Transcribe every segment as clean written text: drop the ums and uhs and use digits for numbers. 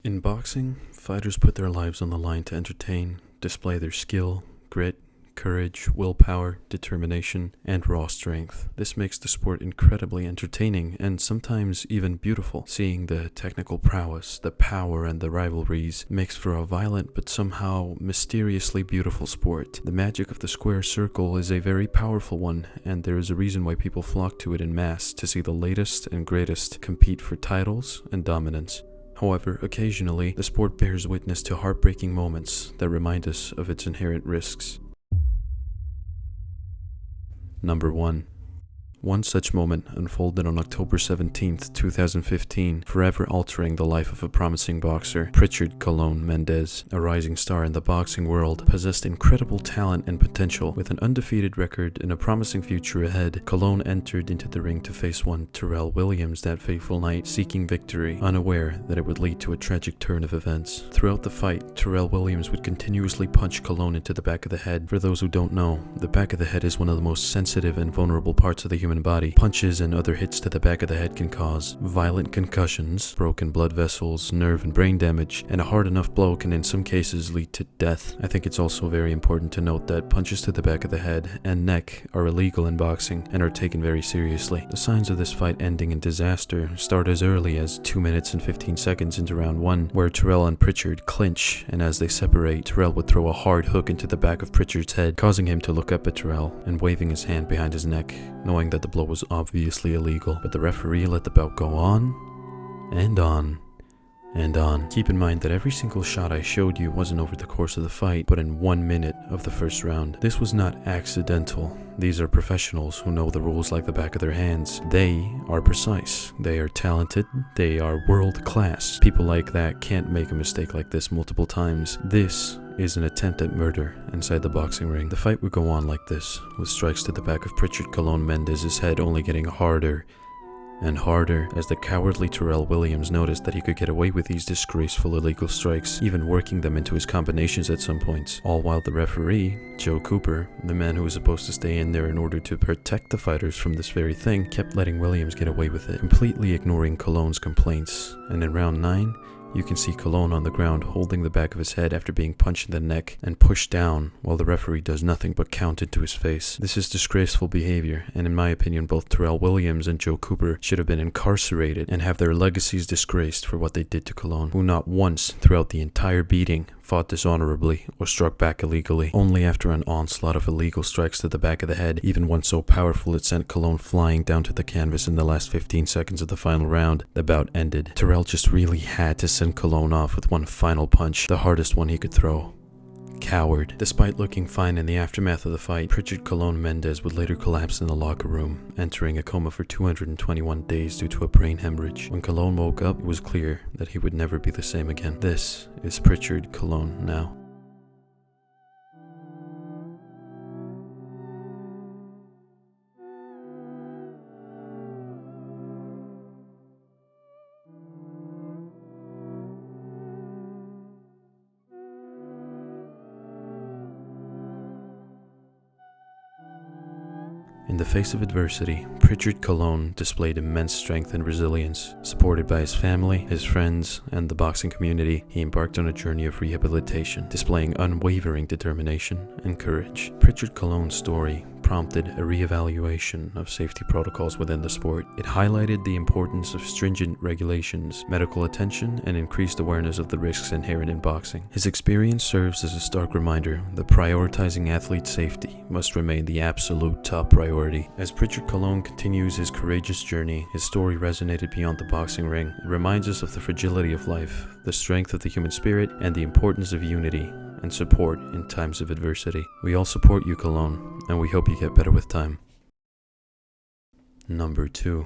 In boxing, fighters put their lives on the line to entertain, display their skill, grit, courage, willpower, determination, and raw strength. This makes the sport incredibly entertaining and sometimes even beautiful. Seeing the technical prowess, the power, and the rivalries makes for a violent but somehow mysteriously beautiful sport. The magic of the square circle is a very powerful one, and there is a reason why people flock to it in mass to see the latest and greatest compete for titles and dominance. However, occasionally, the sport bears witness to heartbreaking moments that remind us of its inherent risks. Number 1. One such moment unfolded on October 17th, 2015, forever altering the life of a promising boxer. Prichard Colón Mendez, a rising star in the boxing world, possessed incredible talent and potential. With an undefeated record and a promising future ahead, Colón entered into the ring to face one Terrell Williams that fateful night, seeking victory, unaware that it would lead to a tragic turn of events. Throughout the fight, Terrell Williams would continuously punch Colón into the back of the head. For those who don't know, the back of the head is one of the most sensitive and vulnerable parts of the human body. Punches and other hits to the back of the head can cause violent concussions, broken blood vessels, nerve and brain damage, and a hard enough blow can in some cases lead to death. I think it's also very important to note that punches to the back of the head and neck are illegal in boxing and are taken very seriously. The signs of this fight ending in disaster start as early as 2 minutes and 15 seconds into round 1, where Terrell and Prichard clinch, and as they separate, Terrell would throw a hard hook into the back of Prichard's head, causing him to look up at Terrell and waving his hand behind his neck, knowing that the blow was obviously illegal. But the referee let the bout go on and on and on. Keep in mind that every single shot I showed you wasn't over the course of the fight, but in 1 minute of the first round. This was not accidental. These are professionals who know the rules like the back of their hands. They are precise. They are talented. They are world class. People like that can't make a mistake like this multiple times. This is an attempt at murder inside the boxing ring. The fight would go on like this, with strikes to the back of Prichard Colón Mendez's head only getting harder and harder as the cowardly Terrell Williams noticed that he could get away with these disgraceful illegal strikes, even working them into his combinations at some points. All while the referee, Joe Cooper, the man who was supposed to stay in there in order to protect the fighters from this very thing, kept letting Williams get away with it, completely ignoring Colón's complaints. And in round 9, you can see Colón on the ground holding the back of his head after being punched in the neck and pushed down while the referee does nothing but count into his face. This is disgraceful behavior, and in my opinion both Terrell Williams and Joe Cooper should have been incarcerated and have their legacies disgraced for what they did to Colón, who not once throughout the entire beating fought dishonorably or struck back illegally. Only after an onslaught of illegal strikes to the back of the head, even one so powerful it sent Colón flying down to the canvas in the last 15 seconds of the final round, the bout ended. Terrell just really had to send Colón off with one final punch, the hardest one he could throw. Coward. Despite looking fine in the aftermath of the fight, Prichard Colón Mendez would later collapse in the locker room, entering a coma for 221 days due to a brain hemorrhage. When Colón woke up, it was clear that he would never be the same again. This is Prichard Colón now. In the face of adversity, Prichard Colón displayed immense strength and resilience. Supported by his family, his friends, and the boxing community, he embarked on a journey of rehabilitation, displaying unwavering determination and courage. Prichard Colón's story prompted a re-evaluation of safety protocols within the sport. It highlighted the importance of stringent regulations, medical attention, and increased awareness of the risks inherent in boxing. His experience serves as a stark reminder that prioritizing athlete safety must remain the absolute top priority. As Prichard Colón continues his courageous journey, his story resonated beyond the boxing ring. It reminds us of the fragility of life, the strength of the human spirit, and the importance of unity and support in times of adversity. We all support you, Colón, and we hope you get better with time. Number 2.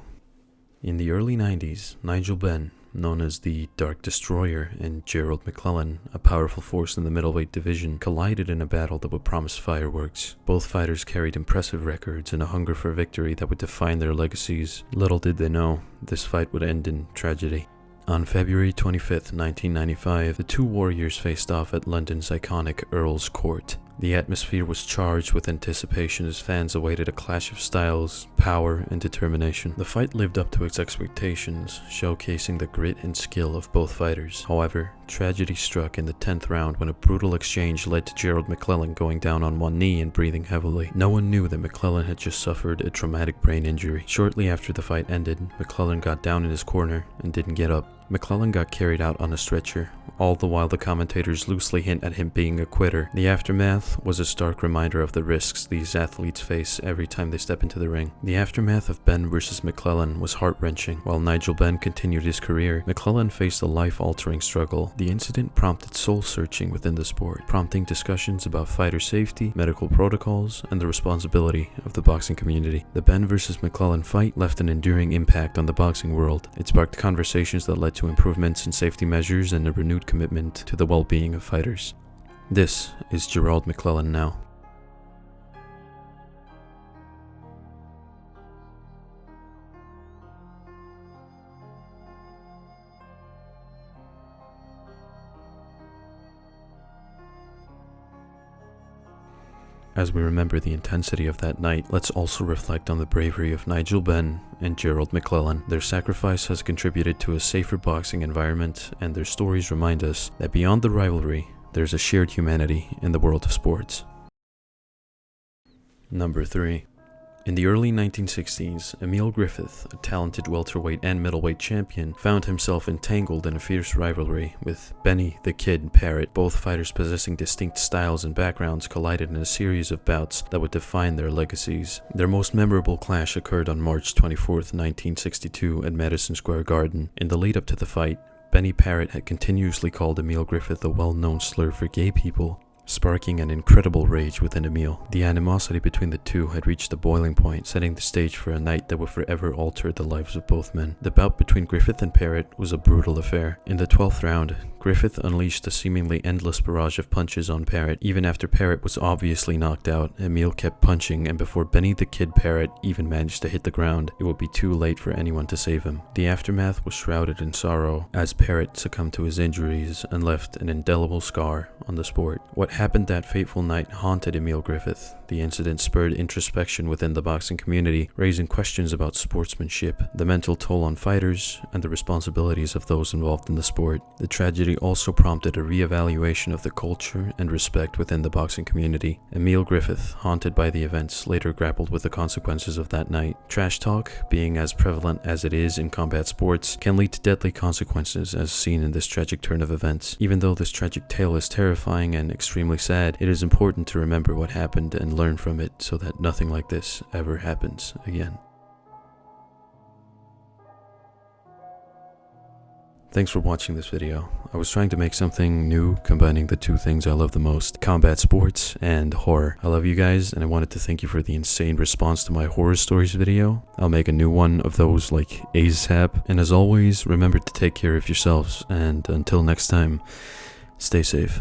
In the early 90s, Nigel Benn, known as the Dark Destroyer, and Gerald McClellan, a powerful force in the middleweight division, collided in a battle that would promise fireworks. Both fighters carried impressive records and a hunger for victory that would define their legacies. Little did they know, this fight would end in tragedy. On February 25, 1995, the two warriors faced off at London's iconic Earl's Court. The atmosphere was charged with anticipation as fans awaited a clash of styles, power, and determination. The fight lived up to its expectations, showcasing the grit and skill of both fighters. However, tragedy struck in the 10th round when a brutal exchange led to Gerald McClellan going down on one knee and breathing heavily. No one knew that McClellan had just suffered a traumatic brain injury. Shortly after the fight ended, McClellan got down in his corner and didn't get up. McClellan got carried out on a stretcher, all the while the commentators loosely hint at him being a quitter. The aftermath was a stark reminder of the risks these athletes face every time they step into the ring. The aftermath of Benn versus McClellan was heart-wrenching. While Nigel Benn continued his career, McClellan faced a life-altering struggle. The incident prompted soul-searching within the sport, prompting discussions about fighter safety, medical protocols, and the responsibility of the boxing community. The Benn versus McClellan fight left an enduring impact on the boxing world. It sparked conversations that led to improvements in safety measures and a renewed commitment to the well-being of fighters. This is Gerald McClellan now. As we remember the intensity of that night, let's also reflect on the bravery of Nigel Benn and Gerald McClellan. Their sacrifice has contributed to a safer boxing environment, and their stories remind us that beyond the rivalry, there's a shared humanity in the world of sports. Number 3. In the early 1960s, Emil Griffith, a talented welterweight and middleweight champion, found himself entangled in a fierce rivalry with Benny the Kid Paret. Both fighters possessing distinct styles and backgrounds collided in a series of bouts that would define their legacies. Their most memorable clash occurred on March 24, 1962 at Madison Square Garden. In the lead-up to the fight, Benny Paret had continuously called Emil Griffith a well-known slur for gay people, sparking an incredible rage within Emil. The animosity between the two had reached a boiling point, setting the stage for a night that would forever alter the lives of both men. The bout between Griffith and Paret was a brutal affair. In the 12th round, Griffith unleashed a seemingly endless barrage of punches on Paret. Even after Paret was obviously knocked out, Emil kept punching, and before Benny the Kid Paret even managed to hit the ground, it would be too late for anyone to save him. The aftermath was shrouded in sorrow, as Paret succumbed to his injuries and left an indelible scar on the sport. What happened that fateful night haunted Emil Griffith. The incident spurred introspection within the boxing community, raising questions about sportsmanship, the mental toll on fighters, and the responsibilities of those involved in the sport. The tragedy also prompted a re-evaluation of the culture and respect within the boxing community. Emil Griffith, haunted by the events, later grappled with the consequences of that night. Trash talk, being as prevalent as it is in combat sports, can lead to deadly consequences, as seen in this tragic turn of events. Even though this tragic tale is terrifying and extremely sad, it is important to remember what happened and learn from it so that nothing like this ever happens again. Thanks for watching this video. I was trying to make something new, combining the two things I love the most, combat sports and horror. I love you guys, and I wanted to thank you for the insane response to my horror stories video. I'll make a new one of those like ASAP. And as always, remember to take care of yourselves, and until next time, stay safe.